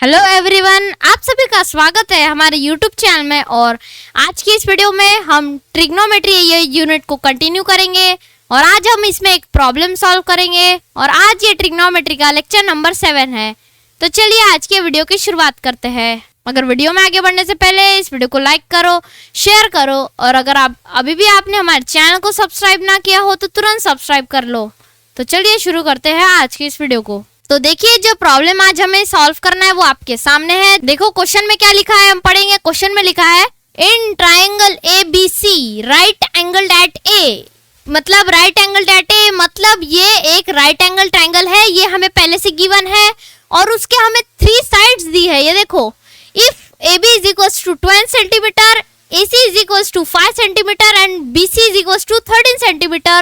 Hello everyone, आप सभी का स्वागत है हमारे यूट्यूब चैनल में। और आज की इस वीडियो में हम ट्रिग्नोमेट्री ये यूनिट को कंटिन्यू करेंगे और आज हम इसमें एक प्रॉब्लम सॉल्व करेंगे। और आज ये ट्रिग्नोमेट्री का लेक्चर नंबर 7 है। तो चलिए आज के वीडियो की शुरुआत करते हैं। अगर वीडियो में आगे बढ़ने से पहले इस वीडियो को लाइक करो, शेयर करो और अगर आप अभी भी आपने हमारे चैनल को सब्सक्राइब ना किया हो तो तुरंत सब्सक्राइब कर लो। तो चलिए शुरू करते हैं आज की इस वीडियो को। तो देखिए, जो प्रॉब्लम आज हमें सॉल्व करना है वो आपके सामने है। देखो क्वेश्चन में क्या लिखा है, हम पढ़ेंगे। क्वेश्चन में लिखा है in triangle ABC right angle at A. मतलब राइट एंगल एट ए मतलब ये एक राइट एंगल ट्राइंगल है। ये हमें पहले से गिवन है और उसके हमें 3 साइड्स दी है। ये देखो, if AB is equals to 12 centimeter, AC is equals to 5 centimeter and BC is equals to 13 centimeter,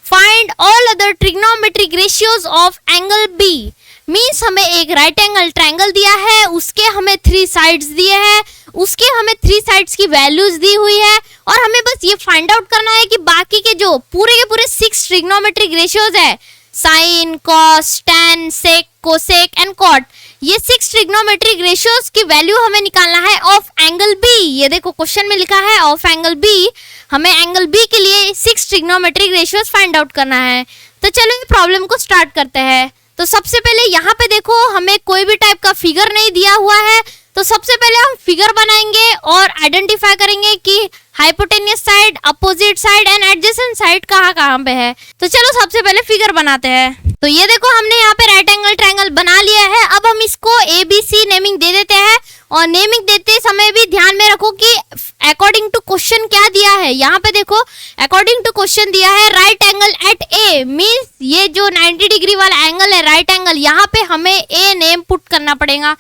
find all other trigonometric ratios of angle B। Means हमें एक राइट एंगल ट्राइंगल दिया है, उसके हमें 3 साइड्स दिए हैं, उसके हमें 3 साइड्स की वैल्यूज दी हुई है और हमें बस ये फाइंड आउट करना है कि बाकी के जो पूरे के पूरे 6 ट्रिग्नोमेट्रिक रेशियोज है, sine, cos, tan, sec, cosec and cot, ये 6 ट्रिग्नोमेट्रिक रेशियोज की वैल्यू हमें निकालना है ऑफ एंगल बी। ये देखो क्वेश्चन में लिखा है ऑफ एंगल बी। हमें एंगल बी के लिए 6 ट्रिग्नोमेट्रिक रेशियोज फाइंड आउट करना है। तो चलो ये प्रॉब्लम को स्टार्ट करते हैं। तो सबसे पहले यहाँ पे देखो, हमें कोई भी टाइप का फिगर नहीं दिया हुआ है। तो सबसे पहले हम फिगर बनाएंगे और आइडेंटिफाई करेंगे कि hypotenuse side, opposite side and adjacent side कहाँ पे है। तो चलो सबसे पहले फिगर बनाते हैं। तो ये देखो, हमने यहाँ पे राइट एंगल ट्रायंगल बना लिया है। अब हम इसको ABC नेमिंग दे देते हैं और नेमिंग देते समय भी ध्यान में रखो कि अकॉर्डिंग टू क्वेश्चन क्या दिया है। यहाँ पे देखो, अकॉर्डिंग टू क्वेश्चन दिया है right angle at A, means ये जो 90 डिग्री वाला एंगल है राइट एंगल, यहाँ पे हमें ए नेम पुट करना पड़ेगा।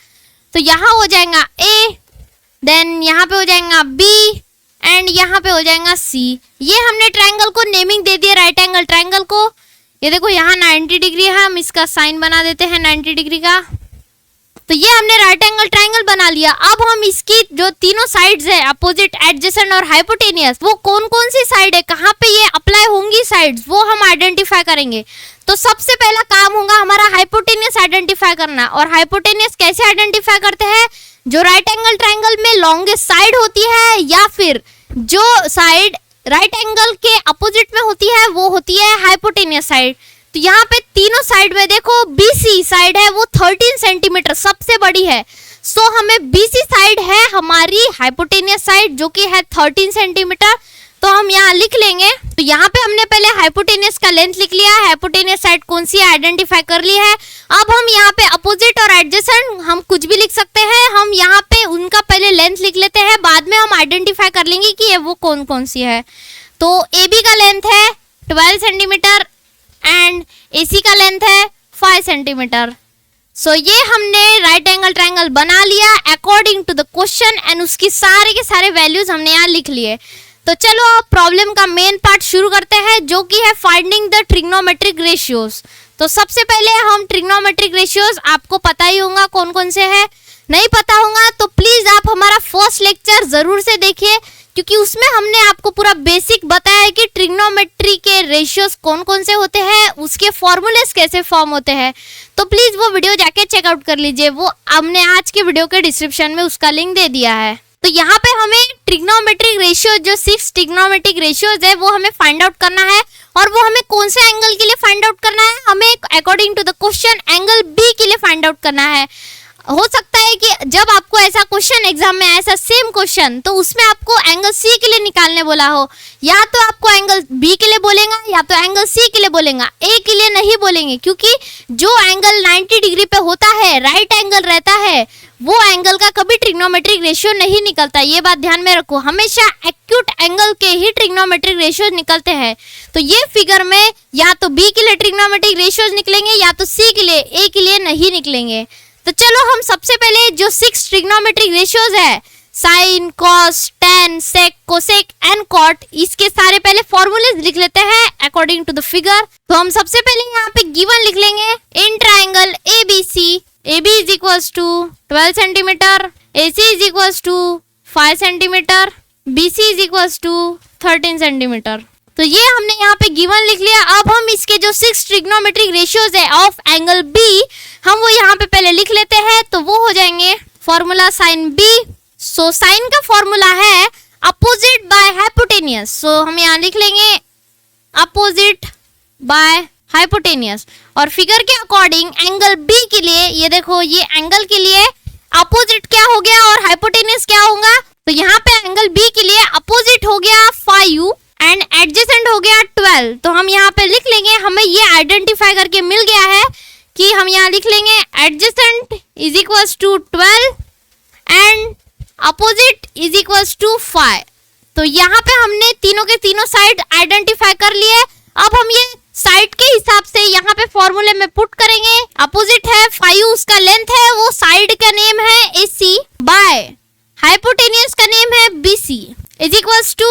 तो यहाँ हो जाएगा A, देन यहाँ पे हो जाएगा B एंड यहाँ पे हो जाएगा C। ये हमने ट्रायंगल को नेमिंग दे दिया, राइट एंगल ट्रायंगल को। ये देखो यहाँ 90 डिग्री है, हम इसका साइन बना देते हैं 90 डिग्री का। तो ये हमने राइट एंगल ट्रायंगल बना लिया। अब हम इसकी जो तीनों साइड्स है, अपोजिट, एडजेसेंट और हाइपोटेनियस, वो कौन कौन सी साइड है, कहाँ पे ये अप्लाई होंगी साइड्स, वो हम आइडेंटिफाई करेंगे। तो सबसे पहला काम होगा हमारा हाइपोटेनियस आइडेंटिफाई करना। और हाइपोटेनियस कैसे आइडेंटिफाई करते हैं, जो राइट एंगल ट्रायंगल में लॉन्गेस्ट साइड होती है या फिर जो साइड राइट एंगल के अपोजिट में होती है वो होती है हाइपोटेनियस साइड। तो यहाँ पे तीनों साइड में देखो, BC साइड है वो 13 सेंटीमीटर सबसे बड़ी है। सो हमें BC साइड है हमारी हाइपोटेनियस साइड जो कि है 13 सेंटीमीटर। तो हम यहाँ लिख लेंगे। तो यहाँ पे हमने पहले हाइपोटेनियस का लेंथ लिख लिया है, हाइपोटेनियस साइड कौन सी है आइडेंटिफाई कर ली है। अब हम यहाँ पे अपोजिट और एडजेसेंट हम कुछ भी लिख सकते हैं। हम यहाँ पे उनका पहले लेंथ लिख लेते हैं, बाद में हम आइडेंटिफाई कर लेंगे कि ये वो कौन कौन सी है। तो AB का लेंथ है 12 सेंटीमीटर एंड AC का लेंथ है 5 सेंटीमीटर। सो ये हमने राइट एंगल ट्रायंगल बना लिया according to the question and उसकी सारे के सारे वैल्यूज हमने यहाँ लिख लिए। तो चलो अब प्रॉब्लम का मेन पार्ट शुरू करते हैं जो कि है फाइंडिंग द ट्रिग्नोमेट्रिक रेशियोज। तो सबसे पहले हम ट्रिग्नोमेट्रिक रेशियोज, आपको पता ही होगा कौन कौन से हैं। नहीं पता होगा तो प्लीज आप हमारा फर्स्ट लेक्चर जरूर से देखिए, क्योंकि उसमें हमने आपको पूरा बेसिक बताया है कि ट्रिग्नोमेट्री के रेशियोज कौन कौन से होते हैं, उसके फॉर्मूलेस कैसे फॉर्म होते हैं। तो प्लीज वो वीडियो जाके चेकआउट कर लीजिए, वो हमने आज के वीडियो के डिस्क्रिप्शन में उसका लिंक दे दिया है। तो यहाँ पे हमें ट्रिग्नोमेट्रिक रेशियो जो 6 ट्रिग्नोमेट्रिक रेशियोज है वो हमें फाइंड आउट करना है। और वो हमें कौन से एंगल के लिए फाइंड आउट करना है, हमें according to the question angle B के लिए फाइंड आउट करना है। हो सकता है कि जब आपको ऐसा क्वेश्चन एग्जाम में ऐसा सेम क्वेश्चन, तो उसमें आपको एंगल C के लिए निकालने बोला हो, या तो आपको एंगल B के लिए बोलेगा या तो एंगल C के लिए बोलेगा, A के लिए नहीं बोलेंगे। क्योंकि जो एंगल 90 डिग्री पे होता है, राइट एंगल रहता है, वो एंगल का कभी ट्रिग्नोमेट्रिक रेशियो नहीं निकलता। ये बात ध्यान में रखो, हमेशा एक्यूट एंगल के ही ट्रिग्नोमेट्रिक रेशियो निकलते हैं। तो ये फिगर में या तो B के लिए ट्रिग्नोमेट्रिक रेशियोज निकलेंगे या तो C के लिए, A के लिए नहीं निकलेंगे। तो चलो हम सबसे पहले जो 6 ट्रिग्नोमेट्रिक रेशियोज है, sine, cos, tan, sec, cosec and cot, इसके सारे पहले फॉर्मूलेज लिख लेते हैं अकॉर्डिंग टू द फिगर। तो हम सबसे पहले यहाँ पे गिवन लिख लेंगे in triangle ABC, AB is equals to 12 centimeter, AC is equals to 5 centimeter, BC is equals to 13 centimeter। तो ये हमने यहाँ पे गिवन लिख लिया। अब हम इसके जो 6 ट्रिग्नोमेट्रिक रेशियोज है ऑफ एंगल बी, हम वो यहाँ पे पहले लिख लेते हैं। तो वो हो जाएंगे formula sine B. So sine का फॉर्मूला है अपोजिट बाय हाइपोटेनियस। सो हम यहाँ लिख लेंगे अपोजिट बाय हाइपोटेनियस। और फिगर के अकॉर्डिंग एंगल बी के लिए ये देखो, ये एंगल के लिए अपोजिट क्या हो गया और हाइपोटेनियस क्या होगा। तो यहाँ पे एंगल बी के लिए अपोजिट हो गया 5u एंड एडजेसेंट हो गया 12। तो हम यहाँ पे लिख लेंगे, हमें ये आइडेंटिफाई करके मिल गया है कि हम यहाँ लिख लेंगे adjacent is equals to 12 and opposite is equals to 5। तो यहाँ पे हमने तीनों के तीनों साइड आइडेंटिफाई कर लिए। अब हम ये साइड के हिसाब से यहाँ पे फॉर्मूले में पुट करेंगे। अपोजिट है 5, उसका लेंथ है, वो साइड का नेम है AC बाय हाइपोटेनियस का नेम है BC इज इक्वल्स टू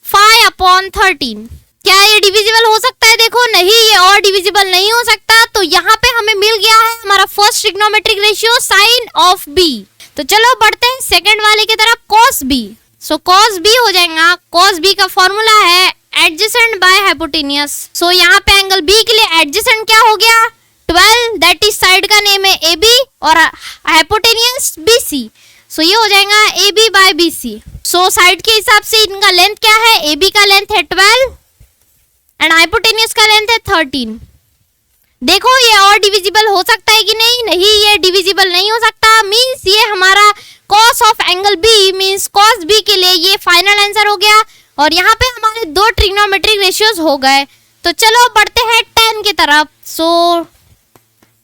5/13। क्या ये डिविजिबल हो सकता है? देखो नहीं, ये और डिविजिबल नहीं हो सकता। तो यहाँ पे हमें मिल गया है हमारा first trigonometric ratio sine of B। तो चलो बढ़ते हैं सेकंड वाले की तरफ, cos B। सो cos B हो जाएगा, cos B का फॉर्मूला है एडजेसेंट बाय हाइपोटेनियस। सो यहाँ पे एंगल B के लिए एडजेसेंट क्या हो गया 12, दैट इज साइड का नेम है AB और हाइपोटेनियस BC। सो ये हो जाएगा AB by BC। So side के हिसाब से इनका लेंथ क्या है, AB का लेंथ है 12 एंड हाइपोटेनियस का लेंथ है 13। देखो ये और डिविजिबल हो सकता है कि नहीं? नहीं, ये डिविजिबल नहीं हो सकता। मींस ये हमारा cos of angle B means cos B के लिए ये फाइनल आंसर हो गया। और यहाँ पे हमारे दो ट्रिग्नोमेट्रिक रेशियोज हो गए। तो चलो बढ़ते हैं tan की तरफ। So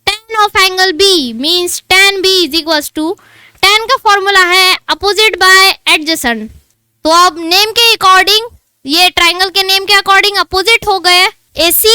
tan of angle B means tan B is equals to, tan का फॉर्मूला है अपोजिट बाय एडजेसेंट। तो अब नेम के अकॉर्डिंग, ये ट्राइंगल के नेम के अकॉर्डिंग अपोजिट हो गए AC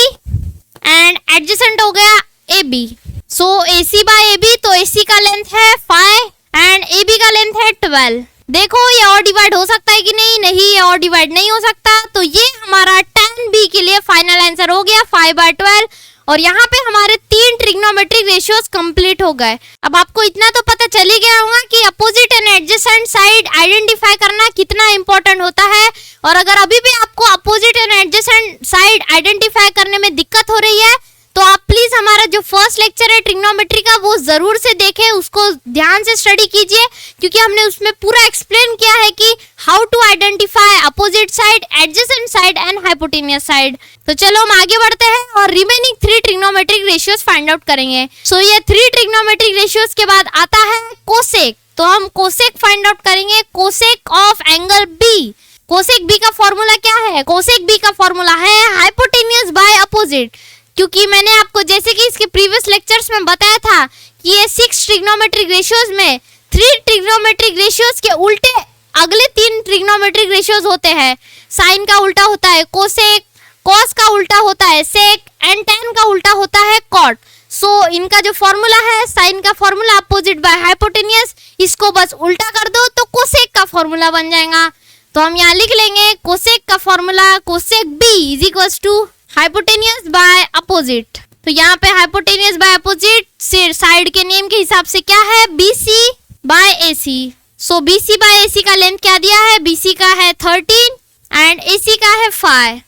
एंड एडजेसेंट हो गया AB। सो AC बाय AB, तो AC का लेंथ है 5 एंड AB का लेंथ है 12। देखो ये और डिवाइड हो सकता है कि नहीं? नहीं, ये और डिवाइड नहीं हो सकता। तो ये हमारा tan B के लिए फाइनल आंसर हो गया 5/12। और यहाँ पे हमारे 3 ट्रिग्नोमेट्रिक रेशियोज कंप्लीट हो गए। अब आपको इतना तो पता चल ही गया होगा कि opposite and adjacent side identify करना कितना इंपॉर्टेंट होता है। और अगर अभी भी आपको opposite and adjacent side identify करने में दिक्कत हो रही है तो आप प्लीज हमारा जो फर्स्ट लेक्चर है ट्रिग्नोमेट्री का वो जरूर से देखें, उसको ध्यान से स्टडी कीजिए, क्योंकि हमने उसमें पूरा एक्सप्लेन किया है कि how to identify opposite side, adjacent side and hypotenuse side. तो चलो हम आगे बढ़ते हैं और remaining 3 trigonometric ratios find out करेंगे। सो ये 3 ट्रिग्नोमेट्रिक रेशियोज के बाद आता है कोसेक। तो हम कोसेक फाइंड आउट करेंगे, cosec of angle B। Cosec B का फॉर्मूला क्या है? कोसेक B का फॉर्मूला है हाइपोटेनियस बाय अपोजिट। क्योंकि मैंने आपको जैसे कि इसके प्रीवियस लेक्चर्स में बताया था कि ये 6 ट्रिग्नोमेट्रिक रेशियोज में 3 ट्रिग्नोमेट्रिक रेशियोज के उल्टे अगले 3 ट्रिग्नोमेट्रिक रेशियोज होते हैं। साइन का उल्टा होता है कोसेक, कॉस का उल्टा होता है सेक एंड tan का उल्टा होता है कॉट। सो इनका जो फॉर्मूला है, साइन का फॉर्मूला अपोजिट बाय हाइपोटेनियस, इसको बस उल्टा कर दो तो कोसेक का फॉर्मूला बन जाएगा। तो हम यहाँ लिख लेंगे कोसेक का formula, cosec B is equals to hypotenuse by opposite. तो यहाँ पे हाइपोटेनियस बाय अपोजिट साइड के नेम के हिसाब से क्या है BC बाय AC। सो BC बाय AC का लेंथ क्या दिया है? BC का है 13 एंड AC का है 5।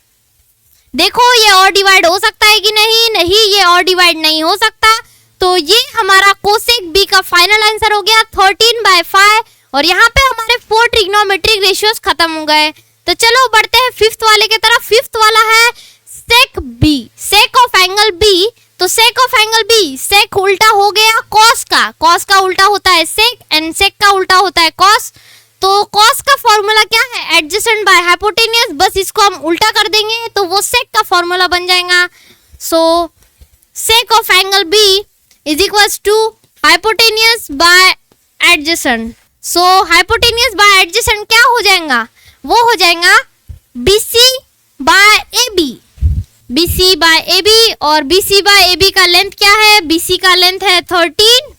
देखो ये और डिवाइड हो सकता है कि नहीं? नहीं, ये और डिवाइड नहीं हो सकता। तो ये हमारा कोसेक B का फाइनल आंसर हो गया 13/5। और यहाँ पे हमारे 4 ट्रिग्नोमेट्रिक रेशियोज खत्म हो गए। तो चलो बढ़ते हैं 5th वाले की तरफ। 5th वाला है सेक B, sec of angle B। तो सेक ऑफ एंगल B, सेक उल्टा हो गया कॉस का, कॉस का उल्टा होता है सेक एंड सेक का उल्टा होता है कॉस। तो कॉस का फॉर्मूला क्या है? एडजेसेंट बाय हाइपोटेनियस, बस इसको हम उल्टा कर देंगे तो वो सेक का फॉर्मूला बन जाएगा। So sec of angle B is equals to hypotenuse by adjacent. So hypotenuse by adjacent क्या हो जाएगा? वो हो जाएगा BC by AB। BC by AB, और BC बाय AB का लेंथ क्या है? BC का लेंथ है 13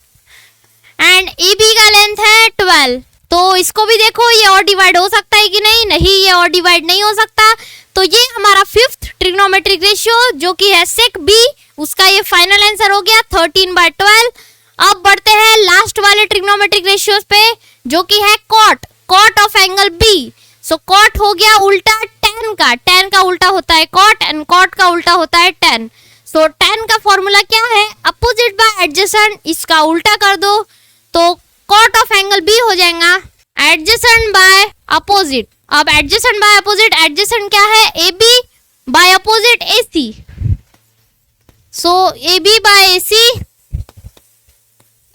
एंड AB का लेंथ है 12। तो इसको भी देखो ये और डिवाइड हो सकता है कि नहीं? नहीं, ये और डिवाइड नहीं हो सकता। तो ये हमारा 5th ट्रिग्नोमेट्रिक रेशियो जो कि है सेक B, उसका ये फाइनल आंसर हो गया 13/12। अब बढ़ते हैं लास्ट वाले ट्रिग्नोमेट्रिक रेशियोज पे जो कि है cot, cot of angle B। So cot हो गया उल्टा tan tan का उल्टा होता है cot एंड cot का उल्टा होता है tan। सो tan का फॉर्मूला क्या है, अपोजिट बाय एडजेसेंट, इसका उल्टा कर दो तो cot ऑफ एंगल B हो जाएगा एडजेसेंट बाय अपोजिट। अब एडजेसेंट बाय अपोजिट, एडजेसेंट क्या है, AB बाय अपोजिट AC। सो AB बाय AC,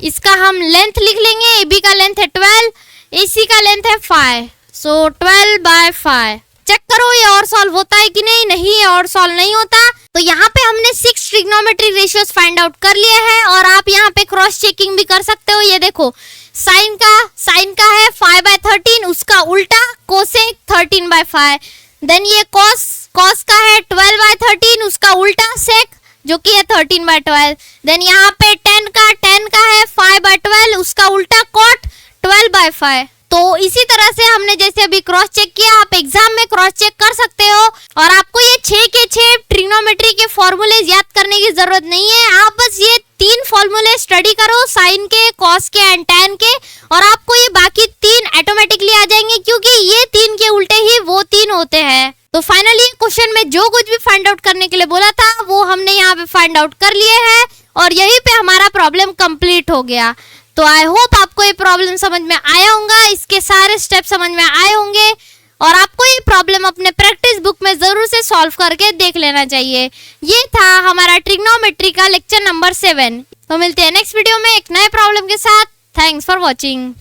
इसका हम लेंथ लिख लेंगे, AB का लेंथ है 12, AC का लेंथ है 5। सो 12 बाय 5। चेक करो ये और सॉल्व होता है कि नहीं, नहीं ये और सॉल्व नहीं होता। तो यहाँ पे हमने 6 ट्रिग्नोमेट्री रेशियोज फाइंड आउट कर लिए हैं और आप यहाँ पे क्रॉस चेकिंग भी कर सकते हो। ये देखो साइन का है 5/13, उसका उल्टा कोसेक 13/5। देन ये कॉस का है 12/13, उसका उल्टा सेक जो कि है 13/12। देन यहाँ पे tan का है 5/12, उसका उल्टा cot 12/5। तो इसी तरह से हमने जैसे अभी क्रॉस चेक किया, आप एग्जाम में क्रॉस चेक कर सकते हो। और आपको ये 6 के 6 ट्रिग्नोमेट्री के फॉर्मूले याद करने की जरूरत नहीं है, आप बस ये 3 फॉर्मूले स्टडी करो, साइन के, कॉस के एंड tan के, और आपको ये बाकी 3 ऑटोमेटिकली आ जाएंगे क्योंकि ये 3 के उल्टे ही वो 3 होते हैं। तो फाइनली क्वेश्चन में जो कुछ भी फाइंड आउट करने के लिए बोला था वो हमने यहाँ पे फाइंड आउट कर लिए हैं और यहीं पे हमारा प्रॉब्लम कंप्लीट हो गया। तो आई होप आपको ये प्रॉब्लम समझ में आया होगा, इसके सारे स्टेप समझ में आए होंगे और आपको ये प्रॉब्लम अपने प्रैक्टिस बुक में जरूर से सॉल्व करके देख लेना चाहिए। ये था हमारा ट्रिग्नोमेट्री का लेक्चर नंबर 7। तो मिलते हैं नेक्स्ट वीडियो में एक नए प्रॉब्लम के साथ। Thanks for watching.